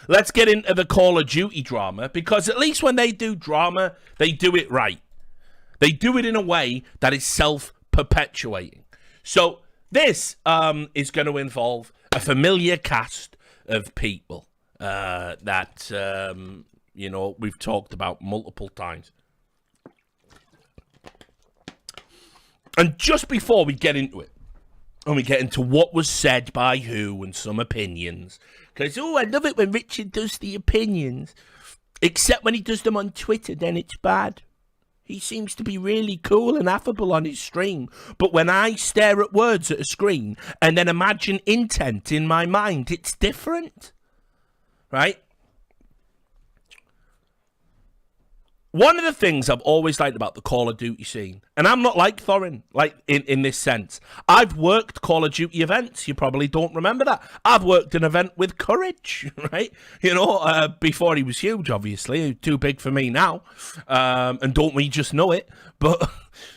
let's get into the Call of Duty drama, because at least when they do drama, they do it right. They do it in a way that is self-perpetuating. So this is going to involve a familiar cast of people that, we've talked about multiple times. And just before we get into it, and we get into what was said by who and some opinions, because, I love it when Richard does the opinions, except when he does them on Twitter, then it's bad. He seems to be really cool and affable on his stream, but when I stare at words at a screen and then imagine intent in my mind, it's different, right? One of the things I've always liked about the Call of Duty scene, and I'm not like Thorin, like in this sense, I've worked Call of Duty events. You probably don't remember that. I've worked an event with Courage, right? Before he was huge, obviously, too big for me now, and don't we just know it? But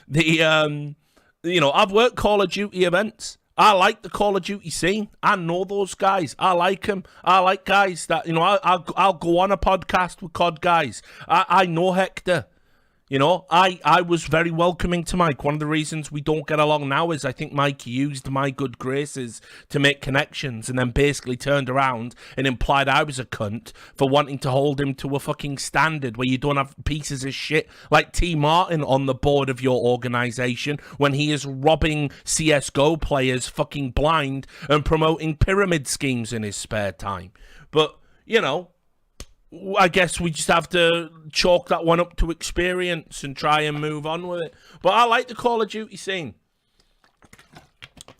I've worked Call of Duty events. I like the Call of Duty scene. I know those guys. I like them. I like guys that, I'll go on a podcast with COD guys. I know Hector. I was very welcoming to Mike. One of the reasons we don't get along now is I think Mike used my good graces to make connections and then basically turned around and implied I was a cunt for wanting to hold him to a fucking standard where you don't have pieces of shit like T. Martin on the board of your organization when he is robbing CSGO players fucking blind and promoting pyramid schemes in his spare time. But, I guess we just have to chalk that one up to experience and try and move on with it. But I like the Call of Duty scene.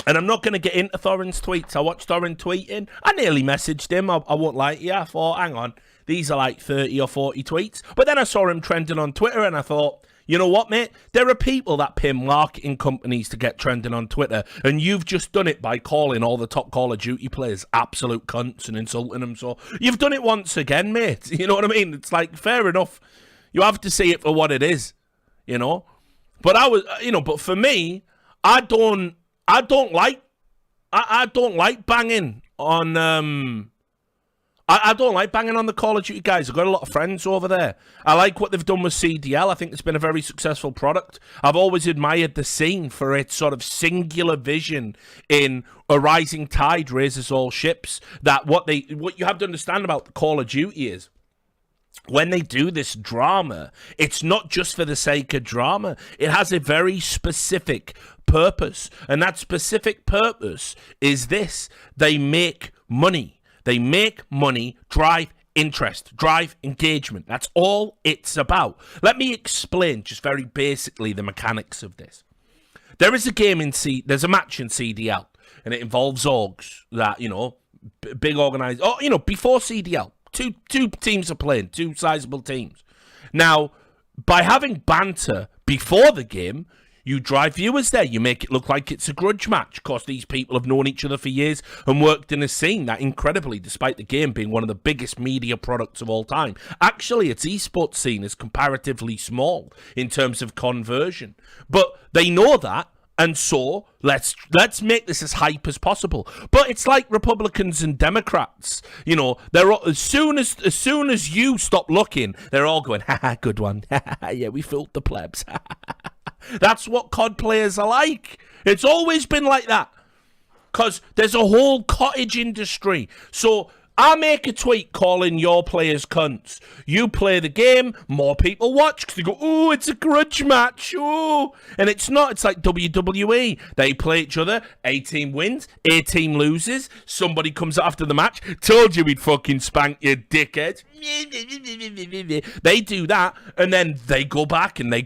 And I'm not going to get into Thorin's tweets. I watched Thorin tweeting. I nearly messaged him. I won't lie to you. I thought, hang on, these are like 30 or 40 tweets. But then I saw him trending on Twitter and I thought, you know what, mate? There are people that pay marketing companies to get trending on Twitter, and you've just done it by calling all the top Call of Duty players absolute cunts and insulting them. So you've done it once again, mate. You know what I mean? It's like, fair enough. You have to see it for what it is, But but for me, I don't like banging on. I don't like banging on the Call of Duty guys. I've got a lot of friends over there. I like what they've done with CDL. I think it's been a very successful product. I've always admired the scene for its sort of singular vision in a rising tide raises all ships. That what you have to understand about the Call of Duty is when they do this drama, it's not just for the sake of drama. It has a very specific purpose. And that specific purpose is this. They make money. They make money, drive interest, drive engagement. That's all it's about. Let me explain just very basically the mechanics of this. There's a match in CDL, and it involves orgs that, big organized. Before CDL, two teams are playing, two sizable teams. Now, by having banter before the game, you drive viewers there. You make it look like it's a grudge match. Of course, these people have known each other for years and worked in a scene that incredibly, despite the game being one of the biggest media products of all time, actually its esports scene is comparatively small in terms of conversion. But they know that, and so let's make this as hype as possible. But it's like Republicans and Democrats. They're all, as soon as you stop looking, they're all going, "Ha, good one. Yeah, we fooled the plebs." That's what COD players are like. It's always been like that. Because there's a whole cottage industry. So I make a tweet calling your players cunts. You play the game, more people watch because they go, "Oh, it's a grudge match. Oh." And it's not. It's like WWE. They play each other. A team wins. A team loses. Somebody comes after the match. "Told you we'd fucking spank you, dickhead." They do that. And then they go back and they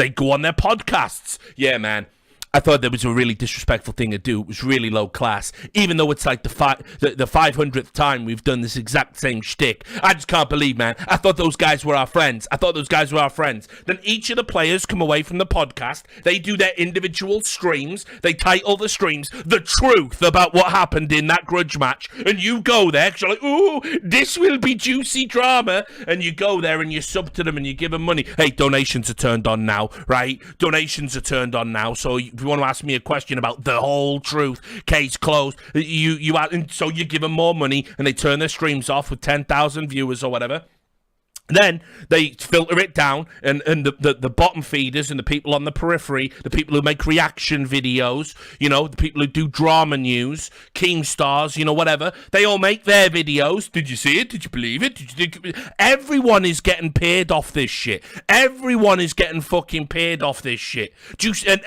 go on their podcasts. "Yeah, man. I thought that was a really disrespectful thing to do. It was really low class. Even though it's like the 500th time we've done this exact same shtick. I just can't believe, man. I thought those guys were our friends. Then each of the players come away from the podcast. They do their individual streams. They title the streams "The Truth About What Happened in That Grudge Match." And you go there because you're like, "Ooh, this will be juicy drama." And you go there and you sub to them and you give them money. "Hey, donations are turned on now, right? Donations are turned on now. So if you want to ask me a question about the whole truth, case closed, and so you give them more money and they turn their streams off with 10,000 viewers or whatever. Then they filter it down, and the bottom feeders and the people on the periphery, the people who make reaction videos, the people who do drama news, Keemstars, whatever, they all make their videos. Did you see it? Did you believe it? Everyone is getting paid off this shit. Everyone is getting fucking paid off this shit.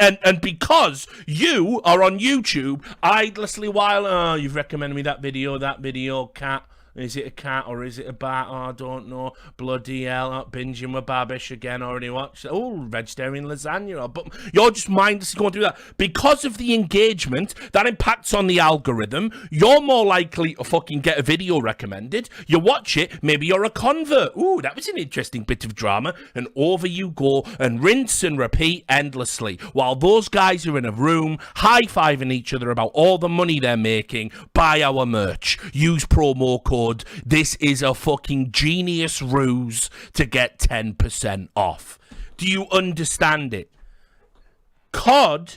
And because you are on YouTube idlessly while, you've recommended me that video, cat. Is it a cat or is it a bat? Oh, I don't know. Bloody hell. Binging with Babish again. Already watched. Oh, vegetarian lasagna. But you're just mindlessly going through that. Because of the engagement, that impacts on the algorithm. You're more likely to fucking get a video recommended. You watch it. Maybe you're a convert. Ooh, that was an interesting bit of drama. And over you go and rinse and repeat endlessly. While those guys are in a room high-fiving each other about all the money they're making. Buy our merch. Use promo code. This is a fucking genius ruse to get 10% off. Do you understand it? COD,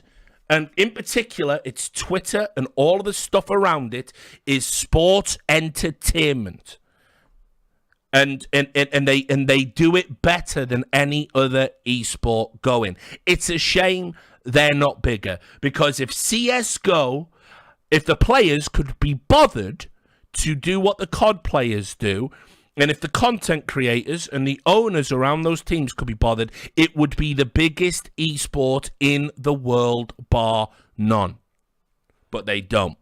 and in particular, its Twitter and all of the stuff around it, is sports entertainment. And they do it better than any other esport going. It's a shame they're not bigger, because if CSGO, if the players could be bothered to do what the COD players do, and if the content creators and the owners around those teams could be bothered, it would be the biggest esport in the world, bar none. But they don't.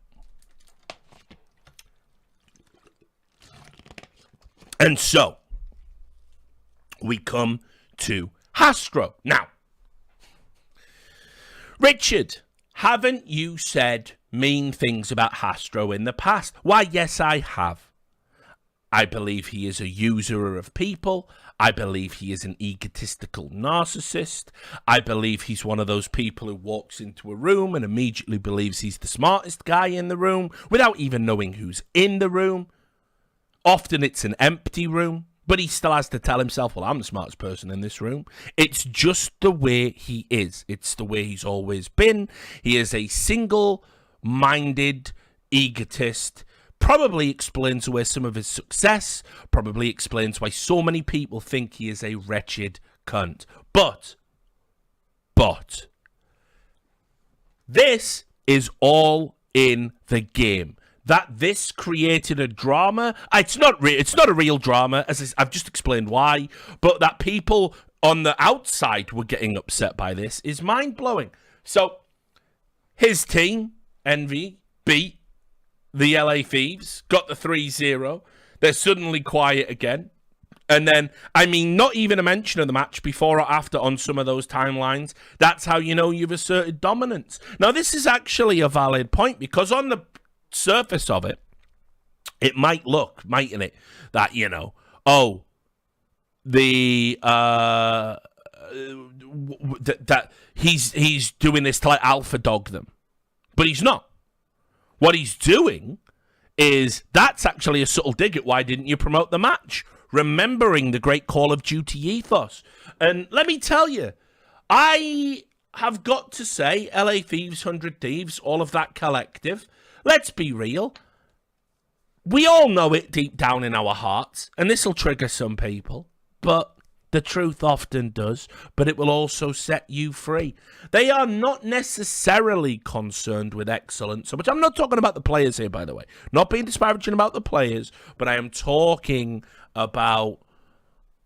And so, we come to Hastro. Now, Richard, haven't you said mean things about Hastro in the past? Why, yes, I have. I believe he is a usurer of people. I believe he is an egotistical narcissist. I believe he's one of those people who walks into a room and immediately believes he's the smartest guy in the room without even knowing who's in the room. Often it's an empty room, but he still has to tell himself, well, I'm the smartest person in this room. It's just the way he is. It's the way he's always been. He is a single-minded egotist. Probably explains away some of his success. Probably explains why so many people think he is a wretched cunt. But, this is all in the game. That this created a drama. It's not a real drama, as I've just explained why. But that people on the outside were getting upset by this is mind-blowing. So, his team, Envy, beat the LA Thieves, got the 3-0. They're suddenly quiet again. And then, not even a mention of the match before or after on some of those timelines. That's how you know you've asserted dominance. Now, this is actually a valid point, because on the surface of it, it might look, mightn't it, that, that he's doing this to like alpha dog them. But he's not. What he's doing is, that's actually a subtle dig at why didn't you promote the match? Remembering the great Call of Duty ethos. And let me tell you, I have got to say, LA Thieves, 100 Thieves, all of that collective, let's be real. We all know it deep down in our hearts, and this will trigger some people, but the truth often does, but it will also set you free. They are not necessarily concerned with excellence, but I'm not talking about the players here, by the way. Not being disparaging about the players, but I am talking about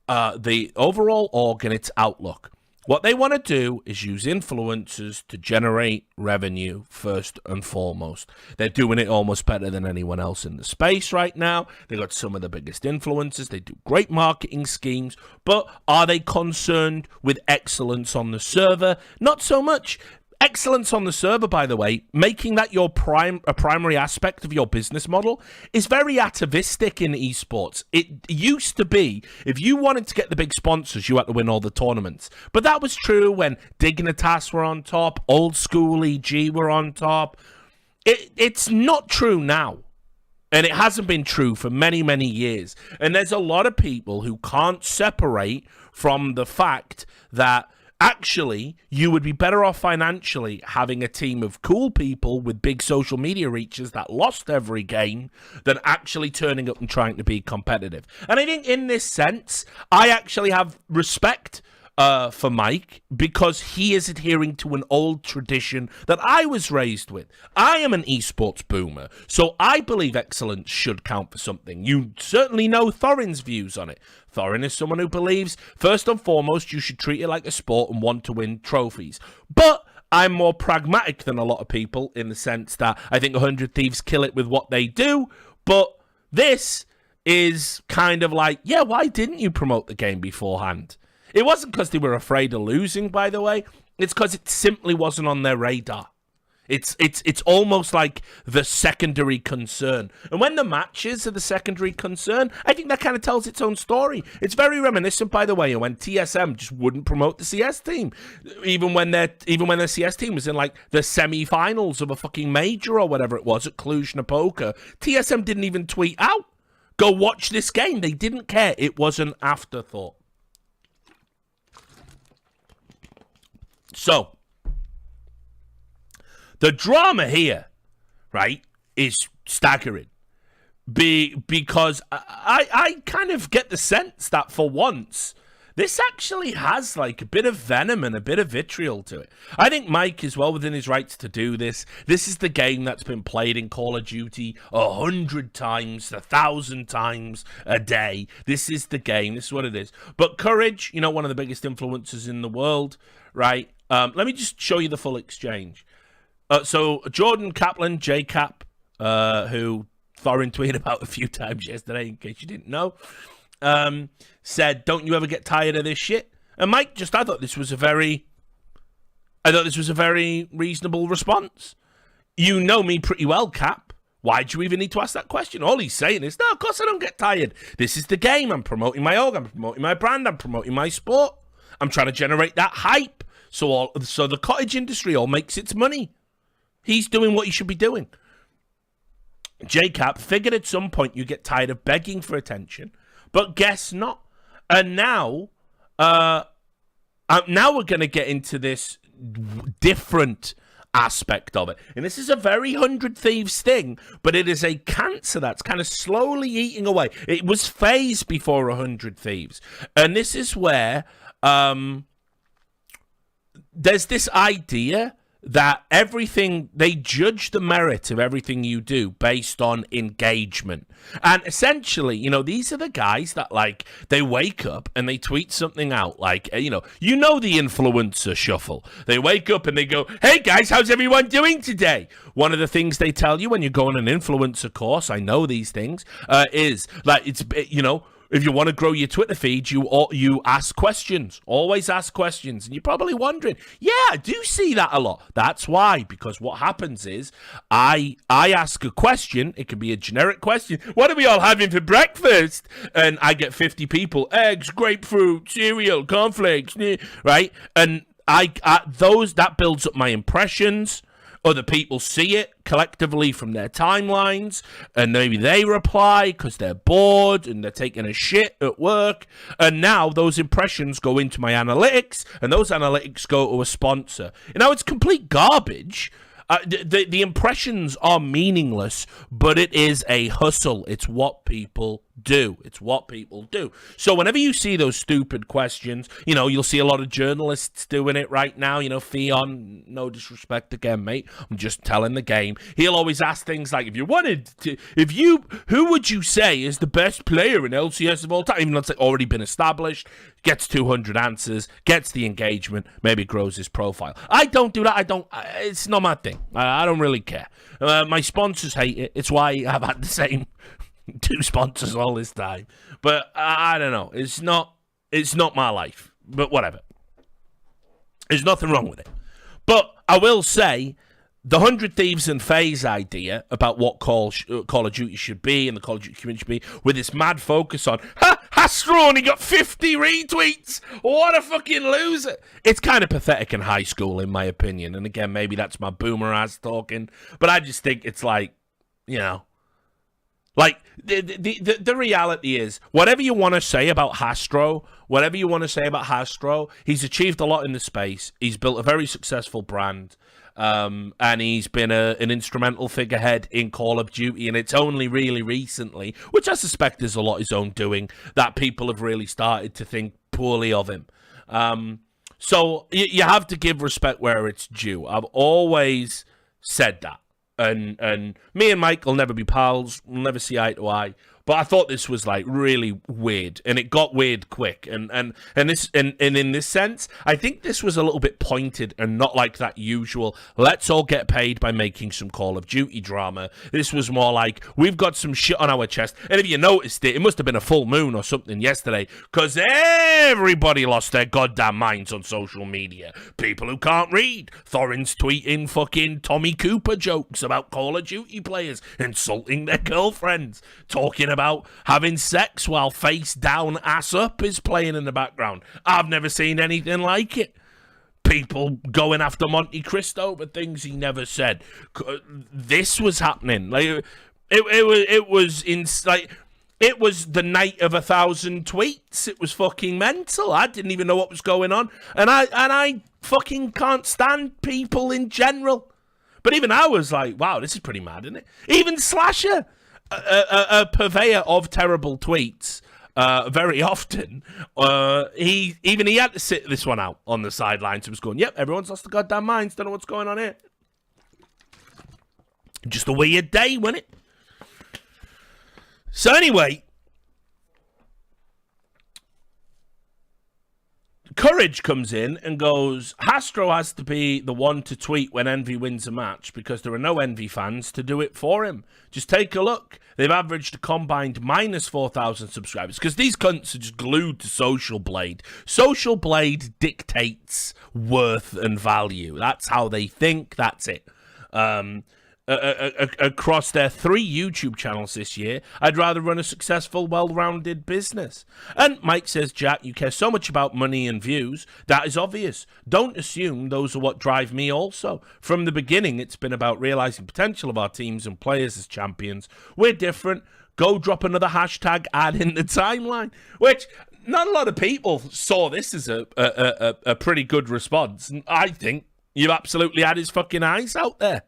the overall org and its outlook. What they want to do is use influencers to generate revenue first and foremost. They're doing it almost better than anyone else in the space right now. They got some of the biggest influencers. They do great marketing schemes. But are they concerned with excellence on the server? Not so much. Excellence on the server, by the way, making that a primary aspect of your business model is very atavistic in esports. It used to be, if you wanted to get the big sponsors, you had to win all the tournaments. But that was true when Dignitas were on top, Old School EG were on top. It's not true now. And it hasn't been true for many, many years. And there's a lot of people who can't separate from the fact that Actually, you would be better off financially having a team of cool people with big social media reaches that lost every game than actually turning up and trying to be competitive. And I think in this sense, I actually have respect for Mike because he is adhering to an old tradition that I was raised with. I am an esports boomer, so I believe excellence should count for something. You certainly know Thorin's views on it. Thorin is someone who believes, first and foremost, you should treat it like a sport and want to win trophies. But I'm more pragmatic than a lot of people in the sense that I think 100 Thieves kill it with what they do, but this is kind of like, yeah, why didn't you promote the game beforehand? It wasn't because they were afraid of losing, by the way. It's because it simply wasn't on their radar. It's almost like the secondary concern. And when the matches are the secondary concern, I think that kind of tells its own story. It's very reminiscent, by the way, of when TSM just wouldn't promote the CS team. Even when their CS team was in like the semi-finals of a fucking major or whatever it was at Cluj-Napoca, TSM didn't even tweet out, go watch this game. They didn't care. It was an afterthought. So, the drama here, right, is staggering. Because I kind of get the sense that for once, this actually has like a bit of venom and a bit of vitriol to it. I think Mike is well within his rights to do this. This is the game that's been played in Call of Duty 100 times, 1,000 times a day. This is the game. This is what it is. But Courage, you know, one of the biggest influencers in the world, right? Let me just show you the full exchange. So Jordan Kaplan, JCap, who Thorin tweeted about a few times yesterday, in case you didn't know, said, "Don't you ever get tired of this shit?" And Mike, I thought this was a very reasonable response. You know me pretty well, Cap. Why do you even need to ask that question? All he's saying is, no, of course I don't get tired. This is the game. I'm promoting my org. I'm promoting my brand. I'm promoting my sport. I'm trying to generate that hype. So the cottage industry all makes its money. He's doing what he should be doing. JCap figured at some point you get tired of begging for attention, but guess not. And now we're going to get into this different aspect of it. And this is a very 100 Thieves thing, but it is a cancer that's kind of slowly eating away. It was phased before 100 Thieves. And this is where there's this idea that they judge the merit of everything you do based on engagement. And essentially, you know, these are the guys that, like, they wake up and they tweet something out, like, you know the influencer shuffle. They wake up and they go, "Hey guys, how's everyone doing today?" One of the things they tell you when you go on an influencer course, I know these things, is like, if you want to grow your Twitter feed, you ask questions. Always ask questions. And you're probably wondering, yeah, I do see that a lot. That's why, because what happens is I ask a question. It can be a generic question. What are we all having for breakfast? And I get 50 people, eggs, grapefruit, cereal, cornflakes, right? And that builds up my impressions. Other people see it collectively from their timelines, and maybe they reply because they're bored and they're taking a shit at work. And now those impressions go into my analytics, and those analytics go to a sponsor. And now it's complete garbage. The impressions are meaningless, but it is a hustle. It's what people do. So whenever you see those stupid questions, you'll see a lot of journalists doing it right now. Theon, no disrespect again, mate, I'm just telling the game. He'll always ask things like, who would you say is the best player in LCS of all time? Even though it's already been established, gets 200 answers, gets the engagement, maybe grows his profile. I don't do that. It's not my thing. I don't really care. My sponsors hate it. It's why I've had the same 2 sponsors all this time. But I don't know. It's not my life. But whatever. There's nothing wrong with it. But I will say, the 100 Thieves and FaZe idea about what Call of Duty should be and the Call of Duty community should be, with this mad focus on, Astro only got 50 retweets. What a fucking loser. It's kind of pathetic in high school, in my opinion. And again, maybe that's my boomer ass talking. But I just think it's like, Like, the reality is, whatever you want to say about Hastro, he's achieved a lot in the space. He's built a very successful brand, and he's been an instrumental figurehead in Call of Duty, and it's only really recently, which I suspect is a lot his own doing, that people have really started to think poorly of him. So you have to give respect where it's due. I've always said that. And me and Mike will never be pals. We'll never see eye to eye. But I thought this was like really weird, and it got weird quick. And in this sense, I think this was a little bit pointed and not like that usual. Let's all get paid by making some Call of Duty drama. This was more like we've got some shit on our chest. And if you noticed it must have been a full moon or something yesterday, because everybody lost their goddamn minds on social media. People who can't read. Thorin's tweeting fucking Tommy Cooper jokes about Call of Duty players, insulting their girlfriends, talking about having sex while face down, ass up is playing in the background. I've never seen anything like it. People going after Monte Cristo for things he never said. This was happening. Like it was the night of 1,000 tweets. It was fucking mental. I didn't even know what was going on, and I fucking can't stand people in general. But even I was like, wow, this is pretty mad, isn't it? Even Slasher, a purveyor of terrible tweets, very often, he had to sit this one out on the sidelines. He was going, yep, everyone's lost their goddamn minds, don't know what's going on here. Just a weird day, wasn't it? So anyway, Courage comes in and goes, Hastro has to be the one to tweet when Envy wins a match because there are no Envy fans to do it for him. Just take a look. They've averaged a combined minus 4,000 subscribers because these cunts are just glued to Social Blade. Social Blade dictates worth and value. That's how they think. That's it. Across their 3 YouTube channels this year, I'd rather run a successful, well-rounded business. And Mike says, Jack, you care so much about money and views. That is obvious. Don't assume those are what drive me also. From the beginning, it's been about realizing potential of our teams and players as champions. We're different. Go drop another hashtag ad in the timeline. Which, not a lot of people saw this as a pretty good response. And I think you've absolutely had his fucking eyes out there.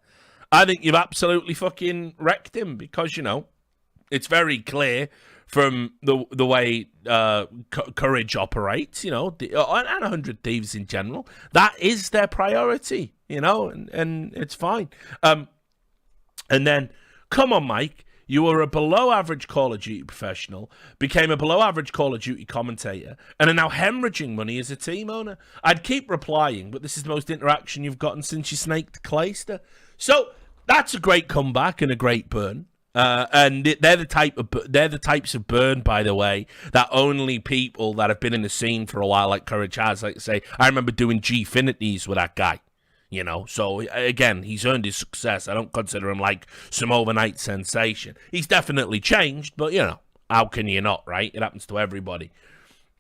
I think you've absolutely fucking wrecked him because, you know, it's very clear from the way Courage operates, you know, and 100 Thieves in general. That is their priority, you know, and it's fine. And then, come on, Mike, you were a below-average Call of Duty professional, became a below-average Call of Duty commentator, and are now hemorrhaging money as a team owner. I'd keep replying, but this is the most interaction you've gotten since you snaked Clayster. So that's a great comeback and a great burn. And they're the types of burn, by the way, that only people that have been in the scene for a while, like Courage has, like say, I remember doing G-Finities with that guy, you know. So again, he's earned his success. I don't consider him like some overnight sensation. He's definitely changed, but you know, how can you not, right? It happens to everybody.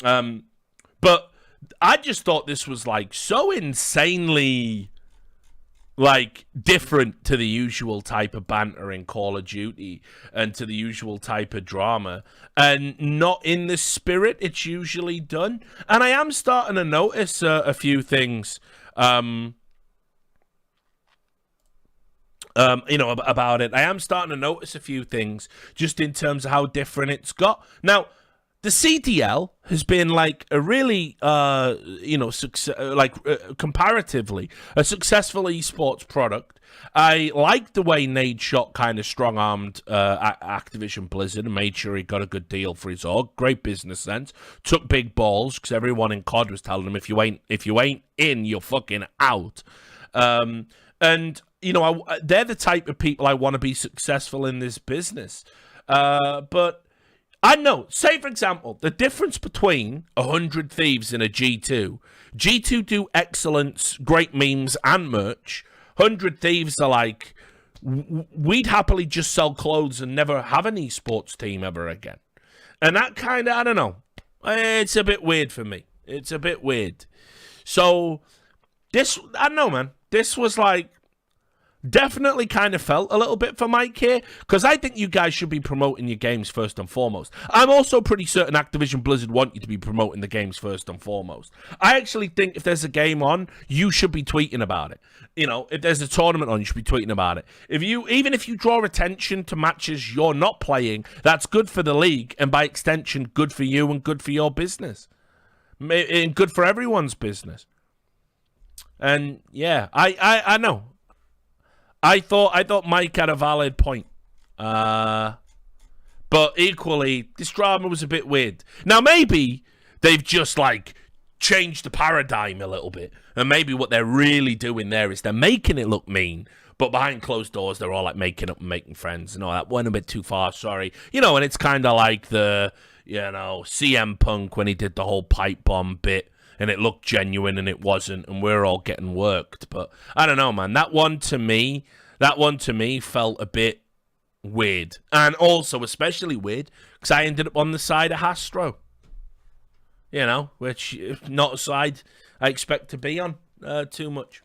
But I just thought this was like so insanely like different to the usual type of banter in Call of Duty and to the usual type of drama, and not in the spirit it's usually done. And I am starting to notice a few things, you know, about it. I am starting to notice a few things just in terms of how different it's got. Now, the CDL has been like a really, you know, comparatively a successful esports product. I liked the way Nade Shot kind of strong-armed Activision Blizzard and made sure he got a good deal for his org. Great business sense. Took big balls because everyone in COD was telling him if you ain't in, you're fucking out. And you know, they're the type of people I want to be successful in this business. But I know, say for example, the difference between 100 Thieves and a G2. G2 do excellence, great memes and merch. 100 Thieves are like, we'd happily just sell clothes and never have an esports team ever again. And that kind of, I don't know, it's a bit weird for me. It's a bit weird. So, this, I don't know, man. This was like, Definitely kind of felt a little bit for Mike here, because I think you guys should be promoting your games first and foremost. I'm also pretty certain Activision Blizzard want you to be promoting the games first and foremost. I actually think if there's a game on, you should be tweeting about it. You know, if there's a tournament on, you should be tweeting about it. Even if you draw attention to matches you're not playing, that's good for the league, and by extension, good for you and good for your business. And good for everyone's business. And yeah, I know. I thought Mike had a valid point. But equally, this drama was a bit weird. Now, maybe they've just, like, changed the paradigm a little bit. And maybe what they're really doing there is they're making it look mean. But behind closed doors, they're all, like, making up and making friends. No, that went a bit too far, sorry. You know, and it's kind of like the, CM Punk when he did the whole pipe bomb bit. And it looked genuine, and it wasn't, and we're all getting worked. But I don't know, man. That one to me felt a bit weird, and also especially weird because I ended up on the side of Hastro. You know, which not a side I expect to be on too much.